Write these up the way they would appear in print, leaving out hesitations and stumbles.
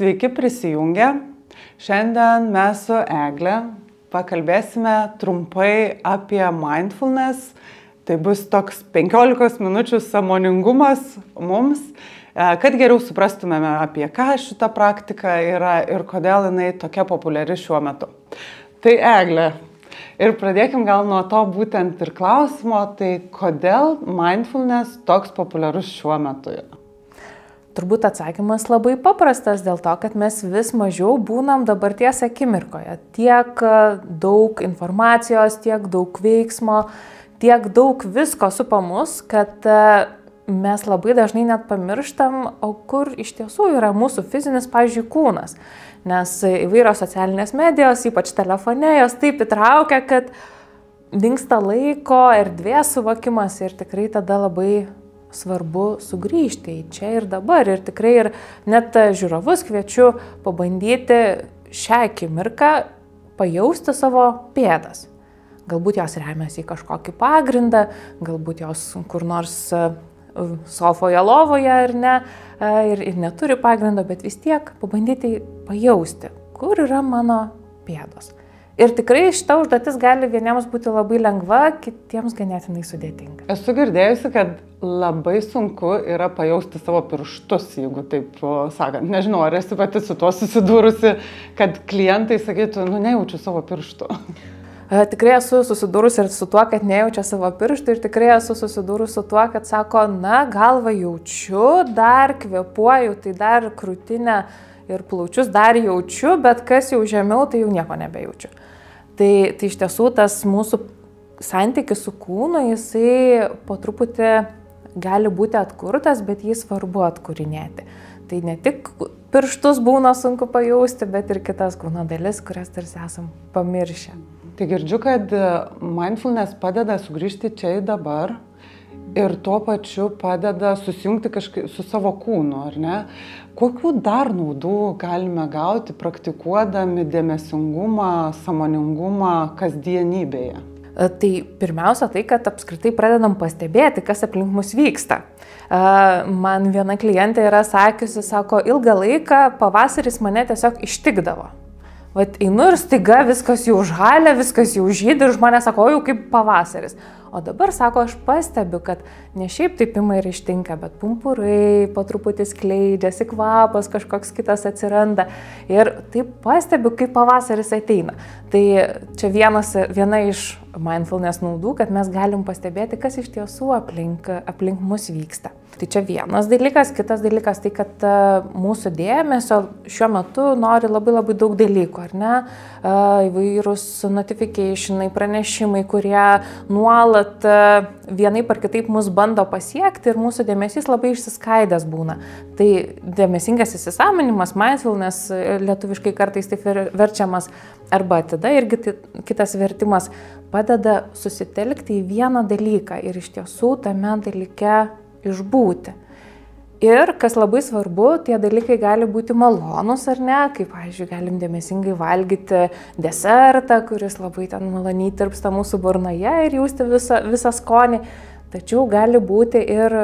Sveiki prisijungę. Šiandien mes su Egle pakalbėsime trumpai apie mindfulness. Tai bus toks 15 minučių sąmoningumas mums, kad geriau suprastumėme, apie ką šita praktika yra ir kodėl jinai tokia populiari šiuo metu. Tai Egle, ir pradėkim gal nuo to būtent ir klausimo, tai kodėl mindfulness toks populiarus šiuo metu yra? Turbūt atsakymas labai paprastas dėl to, kad mes vis mažiau būnam dabarties akimirkoje. Tiek daug informacijos, tiek daug veiksmo, tiek daug visko supa mus, kad mes labai dažnai net pamirštam, o kur iš tiesų yra mūsų fizinis, pavyzdžiui, kūnas. Nes įvairios socialinės medijos, ypač telefone, jos taip įtraukia, kad dingsta laiko, erdvės suvokimas ir tikrai tada labai svarbu sugrįžti į čia ir dabar. Ir tikrai ir net žiūrovus kviečiu pabandyti šią akimirką pajausti savo pėdas. Galbūt jos remiasi į kažkokį pagrindą, galbūt jos kur nors sofoje, lovoje ar ne, ir neturi pagrindo, bet vis tiek pabandyti pajausti, kur yra mano pėdos. Ir tikrai šita užduotis gali vieniems būti labai lengva, kitiems ganėtinai sudėtinga. Esu girdėjusi, kad labai sunku yra pajausti savo pirštus, jeigu taip sakant. Nežinau, ar esi pati su tuo susidūrusi, kad klientai sakytų, nejaučiu savo pirštų. Tikrai esu susidūrusi ir su tuo, kad nejaučia savo pirštų, ir tikrai esu susidūrusi su tuo, kad sako, galvą jaučiu, dar kvėpuoju, tai dar krūtinę ir plaučius dar jaučiu, bet kas jau žemiau, tai jau nieko nebejaučiu. Tai iš tiesų tas mūsų santykis su kūnu, jisai po truputį gali būti atkurtas, bet jį svarbu atkūrinėti. Tai ne tik pirštus būna sunku pajausti, bet ir kitas kūno dalis, kurias tarsi esam pamiršę. Tai girdžiu, kad mindfulness padeda sugrįžti čia į dabar ir tuo pačiu padeda susijungti kažkaip su savo kūnu, ar ne? Kokių dar naudų galime gauti praktikuodami dėmesingumą, sąmoningumą kasdienybėje? Tai pirmiausia tai, kad apskritai pradedam pastebėti, kas aplink mus vyksta. Man viena klientė yra sakiusi, sako, ilgą laiką pavasaris mane tiesiog ištikdavo. Vat einu ir staiga viskas jau žalia, viskas jau žydi ir žmonės sako, jau kaip pavasaris. O dabar, sako, aš pastebiu, kad ne šiaip taip ima ir ištinka, bet pumpurai po truputį skleidžiasi, kvapas kažkoks kitas atsiranda. Ir taip pastebiu, kaip pavasaris ateina. Tai čia viena iš mindfulness naudų, kad mes galim pastebėti, kas iš tiesų aplink mus vyksta. Tai čia vienas dalykas, kitas dalykas tai, kad mūsų dėmesio šiuo metu nori labai daug dalykų, ar ne? Įvairūs notificationai, pranešimai, kurie nuolat vienaip ar kitaip mus bando pasiekti ir mūsų dėmesys labai išsiskaidęs būna. Tai dėmesingas įsisąmonimas, mindfulness, lietuviškai kartais taip verčiamas, arba tada irgi kitas vertimas, padeda susitelkti į vieną dalyką ir iš tiesų tame dalyke išbūti. Ir kas labai svarbu, tie dalykai gali būti malonus ar ne, kaip, pavyzdžiui, galim dėmesingai valgyti desertą, kuris labai ten maloniai tirpsta mūsų burnoje ir jausti visą skonį. Tačiau gali būti ir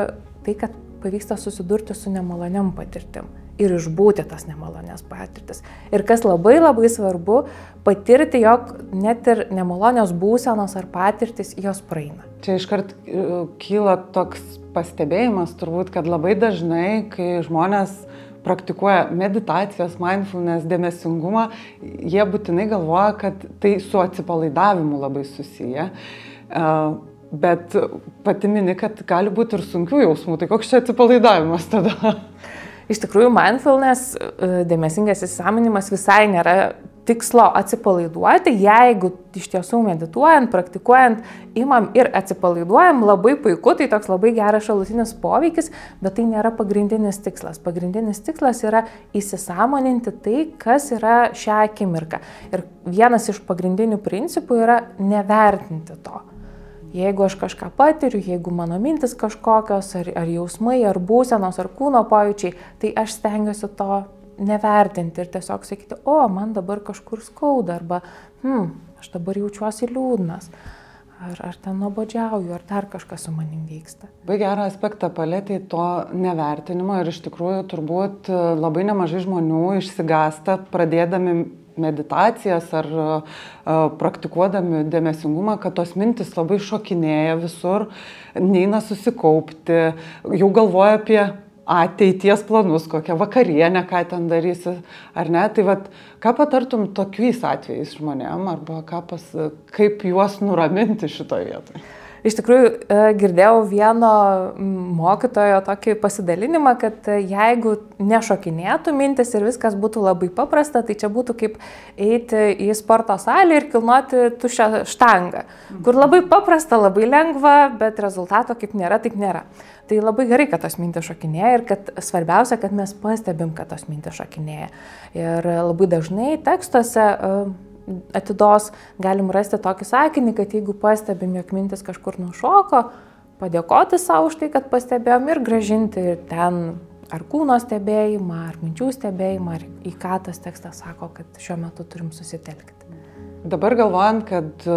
tai, kad pavyksta susidurti su nemaloniam patirtim ir išbūti tas nemalonės patirtis. Ir kas labai svarbu, patirti, jog net ir nemalonios būsenos ar patirtis, jos praeina. Čia iškart kyla toks pastebėjimas turbūt, kad labai dažnai, kai žmonės praktikuoja meditacijas, mindfulness, dėmesingumą, jie būtinai galvoja, kad tai su atsipalaidavimu labai susiję. Bet pati mini, kad gali būti ir sunkių jausmų. Tai koks čia atsipalaidavimas tada? Iš tikrųjų, mindfulness, dėmesingas įsisąmoninimas visai nėra tikslo atsipalaiduoti. Jeigu iš tiesų medituojant, praktikuojant, imam ir atsipalaiduojam, labai puiku, tai toks labai geras šalutinis poveikis, bet tai nėra pagrindinis tikslas. Pagrindinis tikslas yra įsisąmoninti tai, kas yra šią akimirką. Ir vienas iš pagrindinių principų yra nevertinti to. Jeigu aš kažką patiriu, jeigu mano mintis kažkokios, ar jausmai, ar būsenos, ar kūno pojūčiai, tai aš stengiuosi to nevertinti ir tiesiog sakyti, man dabar kažkur skauda, arba aš dabar jaučiuosi liūdnas, ar ten nuobodžiauju, ar dar kažkas su manim vyksta. Labai gerą aspektą palėtė to nevertinimo ir iš tikrųjų turbūt labai nemažai žmonių išsigąsta pradėdami meditacijas ar praktikuodami dėmesingumą, kad tos mintis labai šokinėja visur, neina susikaupti, jau galvoja apie ateities planus, kokią vakarienę, ką ten darysi, ar ne. Tai vat, ką patartum tokiais atvejais žmonėm, arba kaip juos nuraminti šitoje vietoje? Iš tikrųjų, girdėjau vieno mokytojo tokį pasidalinimą, kad jeigu nešokinėtų mintis ir viskas būtų labai paprasta, tai čia būtų kaip eiti į sporto salę ir kilnoti tuščią štangą, kur labai paprasta, labai lengva, bet rezultato kaip nėra, taip nėra. Tai labai gerai, kad tos mintis šokinėja ir kad svarbiausia, kad mes pastebim, kad tos mintis šokinėja. Ir labai dažnai tekstuose atidos galim rasti tokį sakinį, kad jeigu pastebim, jog mintis kažkur nušoko, padėkoti savo už tai, kad pastebėjom ir grąžinti ten ar kūno stebėjimą, ar minčių stebėjimą, ar į ką tas tekstas sako, kad šiuo metu turim susitelkti. Dabar galvojant, kad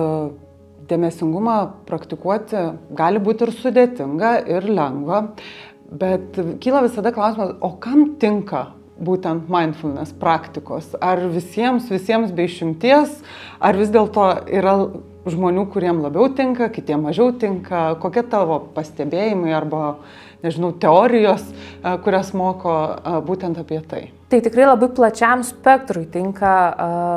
dėmesingumą praktikuoti gali būti ir sudėtinga, ir lengva, bet kyla visada klausimas, o kam tinka būtent mindfulness praktikos? Ar visiems be išimties, ar vis dėlto yra žmonių, kuriem labiau tinka, kitiem mažiau tinka? Kokie tavo pastebėjimai arba, nežinau, teorijos, kurias moko būtent apie tai? Tai tikrai labai plačiam spektrui tinka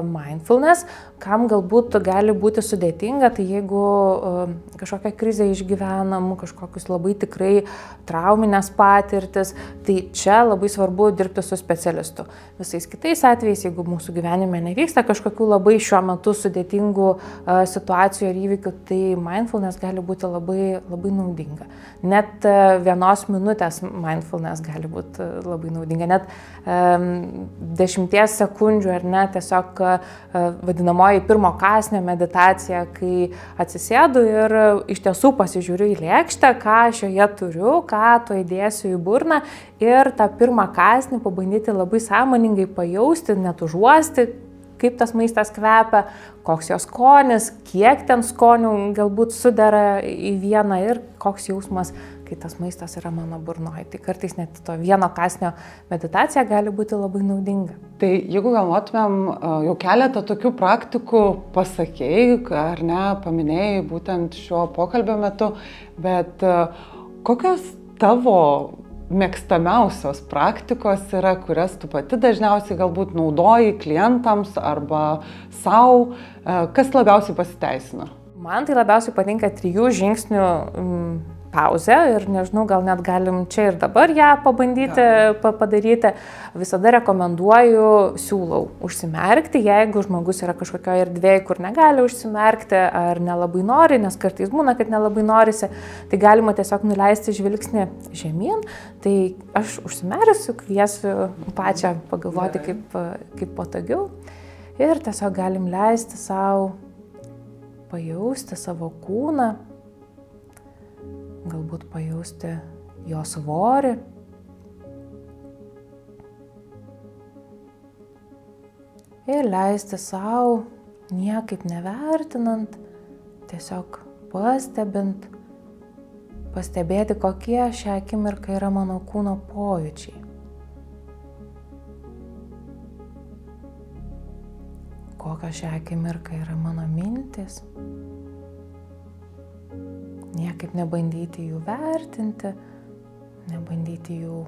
mindfulness. Kam galbūt gali būti sudėtinga, tai jeigu kažkokią krizę išgyvenam, kažkokius labai tikrai trauminės patirtis, tai čia labai svarbu dirbti su specialistu. Visais kitais atvejais, jeigu mūsų gyvenime nevyksta kažkokių labai šiuo metu sudėtingų situacijų ir įvykių, tai mindfulness gali būti labai, labai naudinga. Net vienos minutės mindfulness gali būti labai naudinga. Net 10 sekundžių ar ne, tiesiog vadinamoji pirmo kąsnio meditacija, kai atsisėdu ir iš tiesų pasižiūriu į lėkštę, ką aš joje turiu, ką to įdėsiu į burną ir tą pirmą kąsnį pabandyti labai sąmoningai pajausti, net užuosti, kaip tas maistas kvepia, koks jo skonis, kiek ten skonių galbūt sudera į vieną ir koks jausmas, kai tas maistas yra mano burnoje. Tai kartais net to vieno kąsnio meditacija gali būti labai naudinga. Tai jeigu galvotumėm, jau keletą tokių praktikų pasakėjai, ar ne, paminėjai būtent šio pokalbio metu, bet kokios tavo mėgstamiausios praktikos yra, kurias tu pati dažniausiai galbūt naudoji klientams arba savo, kas labiausiai pasiteisina? Man tai labiausiai patinka 3 žingsnių pauzę ir nežinau, gal net galim čia ir dabar ją pabandyti padaryti. Visada rekomenduoju, siūlau užsimerkti, jeigu žmogus yra kažkokioje erdvėje, kur negali užsimerkti ar nelabai nori, nes kartais būna, kad nelabai norisi, tai galima tiesiog nuleisti žvilgsnį žemyn. Tai aš užsimerksiu, kviesiu pačią pagalvoti, kaip patogiau ir tiesiog galim leisti savo pajausti savo kūną, galbūt pajausti jo svorį. Ir leisti savo, niekaip nevertinant, tiesiog pastebint, pastebėti, kokie šią akimirką yra mano kūno pojūčiai. Kokios šią akimirką yra mano mintis. Niekaip nebandyti jų vertinti, nebandyti jų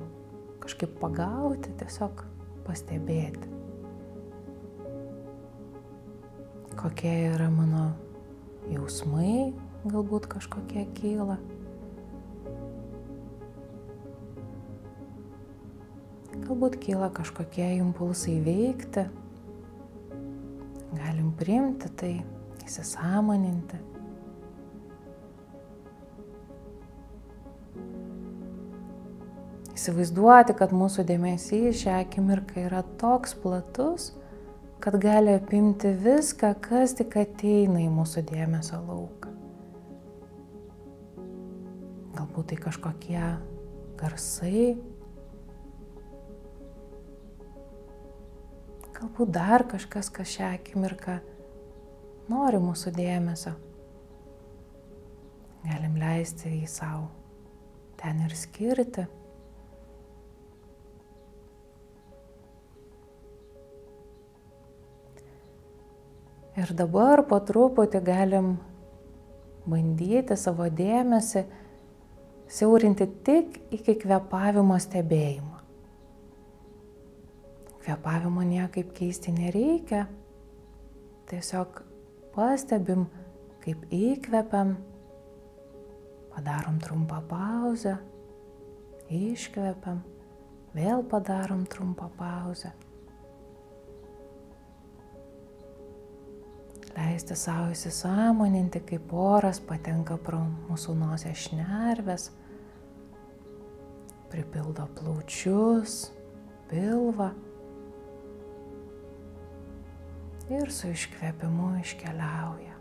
kažkaip pagauti, tiesiog pastebėti. Kokie yra mano jausmai, galbūt kažkokie kyla. Galbūt kyla kažkokie impulsai veikti. Galim priimti tai, įsisąmoninti. Įsivaizduoti, kad mūsų dėmesys šią akimirką yra toks platus, kad gali apimti viską, kas tik ateina į mūsų dėmesio lauką. Galbūt tai kažkokie garsai, galbūt dar kažkas, kas šią akimirką nori mūsų dėmesio. galim leisti jį savo ten ir skirti. Ir dabar po truputį galim bandyti savo dėmesį siaurinti tik iki kvėpavimo stebėjimo. Kvėpavimo niekaip keisti nereikia. Tiesiog pastebim, kaip įkvepiam, padarom trumpą pauzę, iškvepiam, vėl padarom trumpą pauzę. Leisti savo įsisąmoninti, kaip oras patenka pro mūsų nosies šnerves, pripildo plaučius, pilvą ir su iškvėpimu iškeliauja.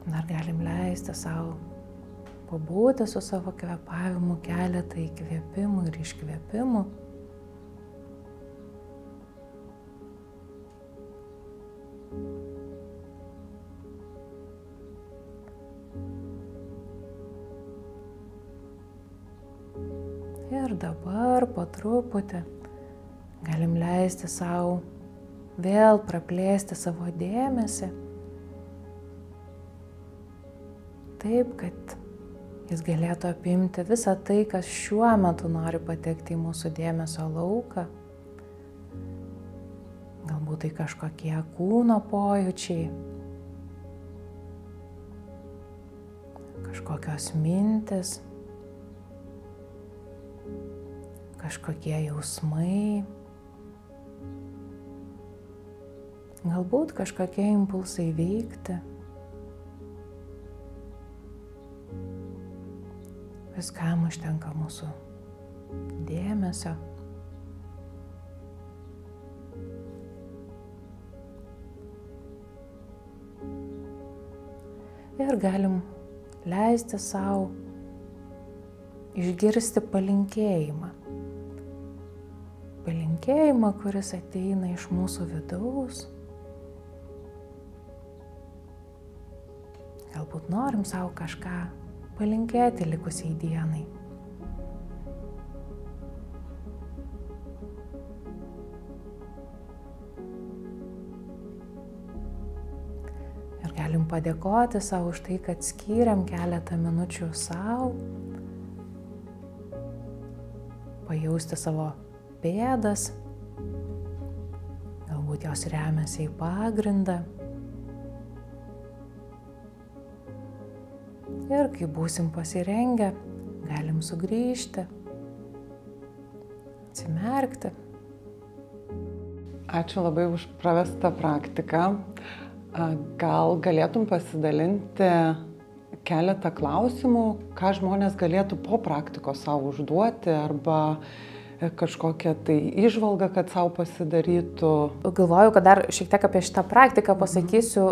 Dar galim leisti savo pabūti su savo kvėpavimu keletą įkvėpimų ir iškvėpimų. Ir dabar po truputį galim leisti savo vėl praplėsti savo dėmesį taip, kad jis galėtų apimti visą tai, kas šiuo metu nori patekti į mūsų dėmesio lauką. Galbūt tai kažkokie kūno pojūčiai, kažkokios mintis, kažkokie jausmai, galbūt kažkokie impulsai veikti. Viskam užtenka mūsų dėmesio. Ir galim leisti savo išgirsti palinkėjimą. Palinkėjimą, kuris ateina iš mūsų vidaus. Galbūt norim savo kažką palinkėti likusiai dienai. Ir galim padėkoti savo už tai, kad skyrėm keletą minučių savo, pajausti savo pėdas, galbūt jos remiasi į pagrindą. Ir kai būsim pasirengę, galim sugrįžti, atsimerkti. Ačiū labai už pravestą praktiką. Gal galėtum pasidalinti keletą klausimų, ką žmonės galėtų po praktikos savo užduoti arba kažkokią tai įžvalgą, kad savo pasidarytų. Galvoju, kad dar šiek tiek apie šitą praktiką pasakysiu,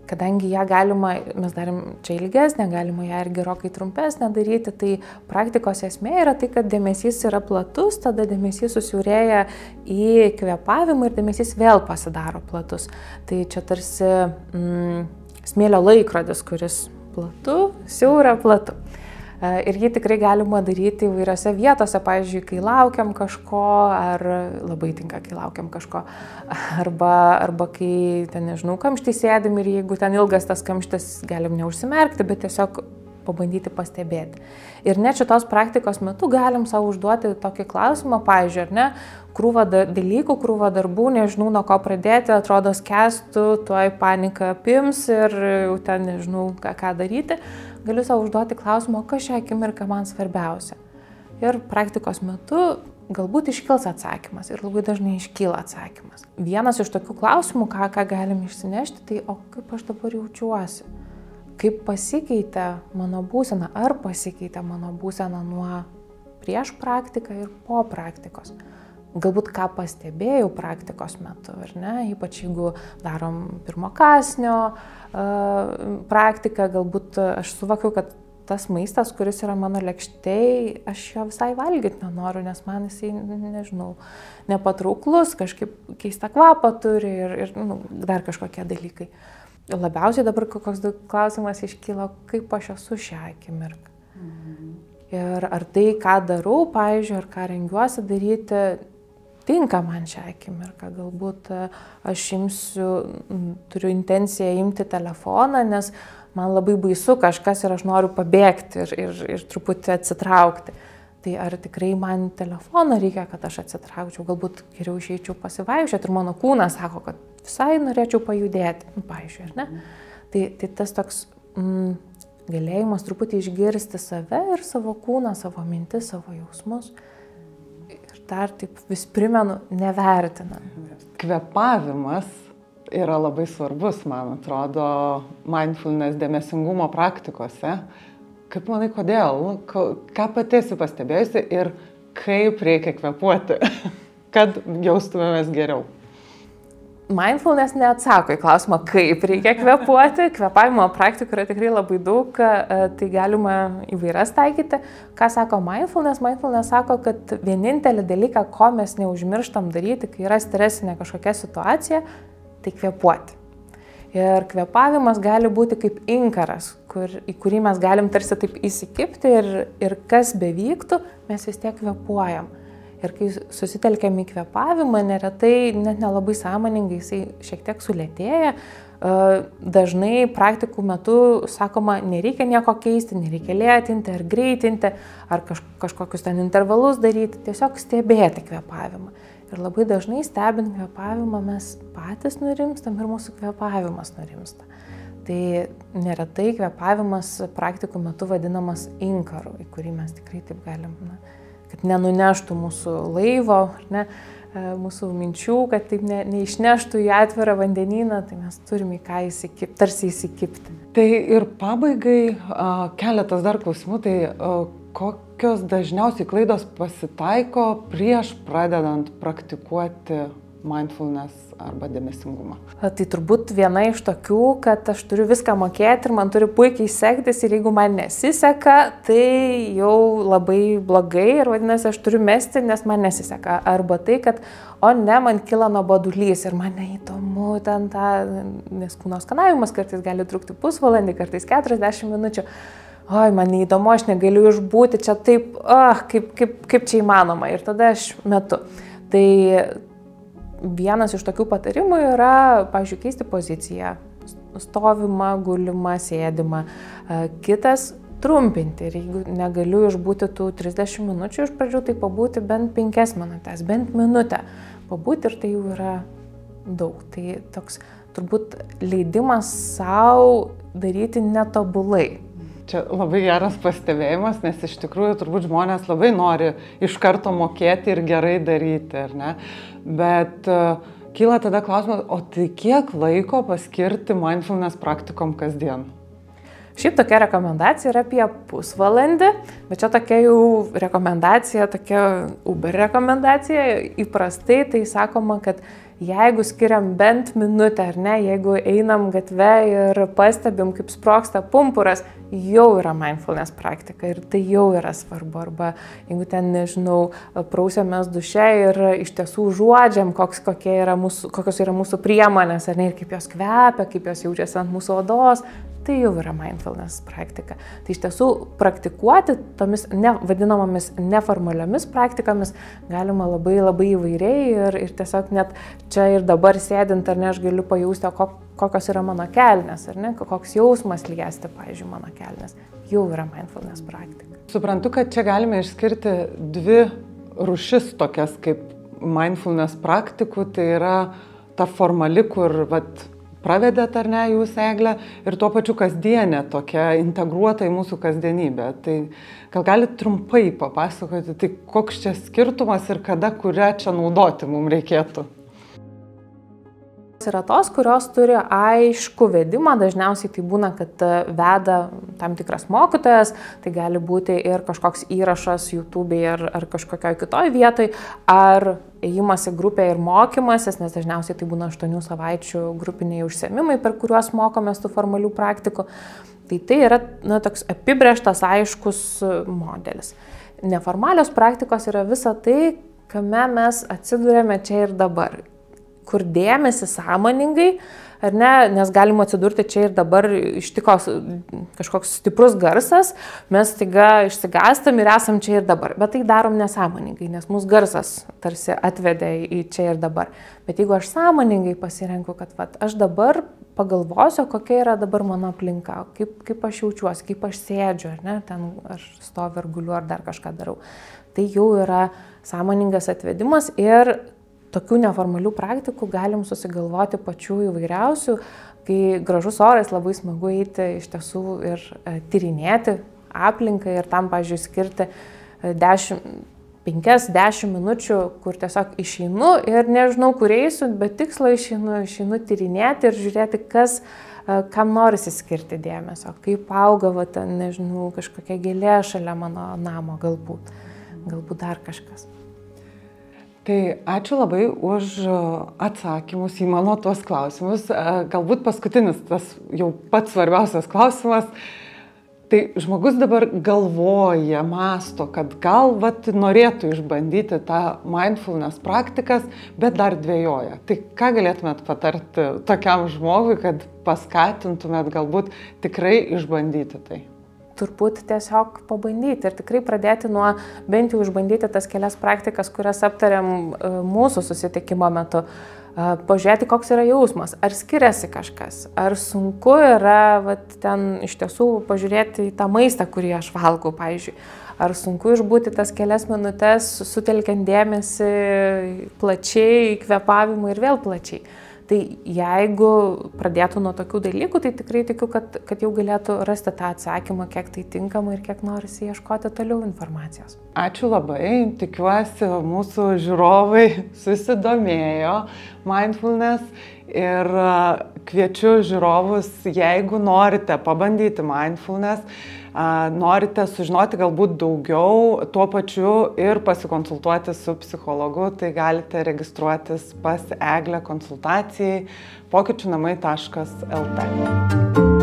kadangi ją galima, mes darim čia ilgesnę, galima ją ir gerokai trumpesnę daryti, tai praktikos esmė yra tai, kad dėmesys yra platus, tada dėmesys susiaurėja į kvėpavimą ir dėmesys vėl pasidaro platus. Tai čia tarsi smėlio laikrodis, kuris platu, siaura, platu. Ir jį tikrai galima daryti įvairiose vietose, pavyzdžiui, kai laukiam kažko, ar labai tinka, kai laukiam kažko, arba kai, ten nežinau, kamštį sėdim ir jeigu ten ilgas tas kamštis, galim neužsimerkti, bet tiesiog pabandyti pastebėti. Ir net šitos praktikos metu galim savo užduoti tokį klausimą, pavyzdžiui, ar ne, krūva dalykų, krūva darbų, nežinau, nuo ko pradėti, atrodo skęstu, tuoj panika apims ir jau ten nežinau, ką daryti. Galiu savo užduoti klausimą, kas šią akimirką man svarbiausia. Ir praktikos metu galbūt iškils atsakymas ir labai dažnai iškyla atsakymas. Vienas iš tokių klausimų, ką galim išsinešti, tai o kaip aš dabar jaučiuosi? Kaip pasikeitė mano būsena, ar pasikeitė mano būsena nuo prieš praktiką ir po praktikos? Galbūt ką pastebėjau praktikos metu, ar ne? Ypač jeigu darom pirmo kąsnio praktiką, galbūt aš suvokiau, kad tas maistas, kuris yra mano lėkštėj, aš jo visai valgyti nenoriu, nes man jisai, nežinau, nepatrauklus, kažkaip keistą kvapą turi ir dar kažkokie dalykai. Labiausiai dabar koks klausimas iškyla, kaip aš esu šią akimirką. Ir ar tai, ką darau, pavyzdžiui, ar ką rengiuosi daryti, tinka man šią akimirką. Galbūt aš turiu intenciją imti telefoną, nes man labai baisu kažkas ir aš noriu pabėgti ir truputį atsitraukti. Tai ar tikrai man telefoną reikia, kad aš atsitraukčiau, galbūt geriau išeičiau pasivaikščioti ir mano kūnas sako, kad visai norėčiau pajudėti, pavyzdžiui, ar ne? Tai tas toks galėjimas truputį išgirsti save ir savo kūną, savo mintis, savo jausmus. Dar taip vis primenu, nevertinant. Kvėpavimas yra labai svarbus, man atrodo, mindfulness dėmesingumo praktikose. Kaip manai, kodėl? Ką pati esi pastebėjusi ir kaip reikia kvėpuoti, kad jaustumėmės geriau? Mindfulness neatsako į klausimą, kaip reikia kvėpuoti. Kvėpavimo praktikų yra tikrai labai daug, tai galima įvairias taikyti. Ką sako mindfulness? Mindfulness sako, kad vienintelį dalyką, ko mes neužmirštam daryti, kai yra stresinė kažkokia situacija, tai kvėpuoti. Ir kvėpavimas gali būti kaip inkaras, į kurį mes galim tarsi taip įsikibti ir kas bevyktų, mes vis tiek kvėpuojam. Ir kai susitelkiam į kvėpavimą, neretai, net nelabai sąmoningai, jisai šiek tiek sulėtėja. Dažnai praktikų metu sakoma, nereikia nieko keisti, nereikia lėtinti ar greitinti, ar kažkokius ten intervalus daryti, tiesiog stebėti kvėpavimą. Ir labai dažnai stebint kvėpavimą mes patys nurimstam ir mūsų kvėpavimas nurimsta. Tai neretai kvėpavimas praktikų metu vadinamas inkaru, į kurį mes tikrai taip galim, kad nenuneštų mūsų laivo, mūsų minčių, kad taip neišneštų į atvirą vandenyną, tai mes turime į ką tarsi įsikibti. Tai ir pabaigai keletas dar klausimų, tai kokios dažniausiai klaidos pasitaiko prieš pradedant praktikuoti mindfulness arba dėmesingumą? Tai turbūt viena iš tokių, kad aš turiu viską mokėti ir man turi puikiai sektis ir jeigu man nesiseka, tai jau labai blogai ir vadinasi, aš turiu mesti, nes man nesiseka. Arba tai, kad man kyla nuobodulys ir man neįdomu ten nes kūno skanavimas kartais gali trukti pusvalandį, kartais 40 minučių. Man neįdomu, aš negaliu išbūti čia taip, kaip čia įmanoma ir tada aš metu. Tai vienas iš tokių patarimų yra, pavyzdžiui, keisti poziciją, stovimą, gulimą, sėdimą. Kitas trumpinti ir jeigu negaliu išbūti tų 30 minučių iš pradžių, tai pabūti bent 5 minutės, bent minutę pabūti ir tai jau yra daug. Tai toks turbūt leidimas savo daryti netobulai. Čia labai geras pastebėjimas, nes iš tikrųjų turbūt žmonės labai nori iš karto mokėti ir gerai daryti, ar ne? Bet kyla tada klausimas, o tai kiek laiko paskirti mindfulness praktikom kasdien? Šiaip tokia rekomendacija yra apie pusvalandį, bet čia tokia jau rekomendacija, tokia Uber rekomendacija. Įprastai tai sakoma, kad jeigu skiriam bent minutę, ar ne, jeigu einam gatve ir pastebim, kaip sprogsta pumpuras, jau yra mindfulness praktika ir tai jau yra svarbu. Arba jeigu ten, nežinau, prausiamės duše ir iš tiesų užuodžiam, kokios yra mūsų priemonės, ar ne, ir kaip jos kvepia, kaip jos jaučiasi ant mūsų odos, tai jau yra mindfulness praktika. Tai iš tiesų praktikuoti tomis vadinamomis neformaliomis praktikomis galima labai labai įvairiai ir tiesiog net čia ir dabar sėdint, ar ne, aš galiu pajausti, kokios yra mano kelnės, ar ne, koks jausmas liesti, pavyzdžiui, mano kelnės. Jau yra mindfulness praktika. Suprantu, kad čia galime išskirti dvi rūšis tokias kaip mindfulness praktikų, tai yra ta formali, kur pravedėt, ar ne, jūs, Egle, ir tuo pačiu kasdienė tokia integruota į mūsų kasdienybę. Tai gal galite trumpai papasakoti, tai koks čia skirtumas ir kada, kurią čia naudoti mums reikėtų? Yra tos, kurios turi aišku vedimą, dažniausiai tai būna, kad veda tam tikras mokytojas, tai gali būti ir kažkoks įrašas YouTube'e ar kažkokioj kitoj vietoj, ar ėjimas į grupę ir mokymasis, nes dažniausiai tai būna 8 savaičių grupiniai užsiėmimai, per kuriuos mokomės tų formalių praktikų. Tai yra toks apibrėžtas aiškus modelis. Neformalios praktikos yra visa tai, kame mes atsidūrėme čia ir dabar, kur dėmesį sąmoningai, ar ne, nes galima atsidurti čia ir dabar, ištiko kažkoks stiprus garsas, mes staiga išsigastam ir esam čia ir dabar, bet tai darom nesąmoningai, nes mūsų garsas tarsi atvedė į čia ir dabar. Bet jeigu aš sąmoningai pasirenku, kad aš dabar pagalvosiu, kokia yra dabar mano aplinka, kaip aš jaučiuosi, kaip aš sėdžiu, ar ne, ten aš stoviu ar guliu ar dar kažką darau, tai jau yra sąmoningas atvedimas ir tokių neformalių praktikų galim susigalvoti pačių įvairiausių, kai gražus oras, labai smagu eiti iš tiesų ir tyrinėti aplinką ir tam, pavyzdžiui, skirti 5-10 minučių, kur tiesiog išeinu ir nežinau, kur eisiu, bet tikslo išeinu tyrinėti ir žiūrėti, kam norisi skirti dėmesio, kaip auga, nežinau, kažkokia gėlė šalia mano namo galbūt dar kažkas. Tai ačiū labai už atsakymus į mano tuos klausimus. Galbūt paskutinis, tas jau pats svarbiausias klausimas. Tai žmogus dabar galvoja, mąsto, kad gal norėtų išbandyti tą mindfulness praktikas, bet dar dvejoja. Tai ką galėtumėt patarti tokiam žmogui, kad paskatintumėt galbūt tikrai išbandyti tai? Turbūt tiesiog pabandyti ir tikrai pradėti nuo bent jau išbandyti tas kelias praktikas, kurias aptariam mūsų susitikimo metu. Pažiūrėti, koks yra jausmas, ar skiriasi kažkas, ar sunku yra ten iš tiesų pažiūrėti į tą maistą, kurį aš valgau, pavyzdžiui. Ar sunku išbūti tas kelias minutės, sutelkiant dėmesį plačiai, kvėpavimui ir vėl plačiai. Tai jeigu pradėtų nuo tokių dalykų, tai tikrai tikiu, kad jau galėtų rasti tą atsakymą, kiek tai tinkama ir kiek norisi ieškoti toliau informacijos. Ačiū labai, tikiuosi mūsų žiūrovai susidomėjo mindfulness ir kviečiu žiūrovus, jeigu norite pabandyti mindfulness, norite sužinoti galbūt daugiau, tuo pačiu ir pasikonsultuoti su psichologu, tai galite registruotis pas Eglę konsultacijai pokyčiunamai.lt.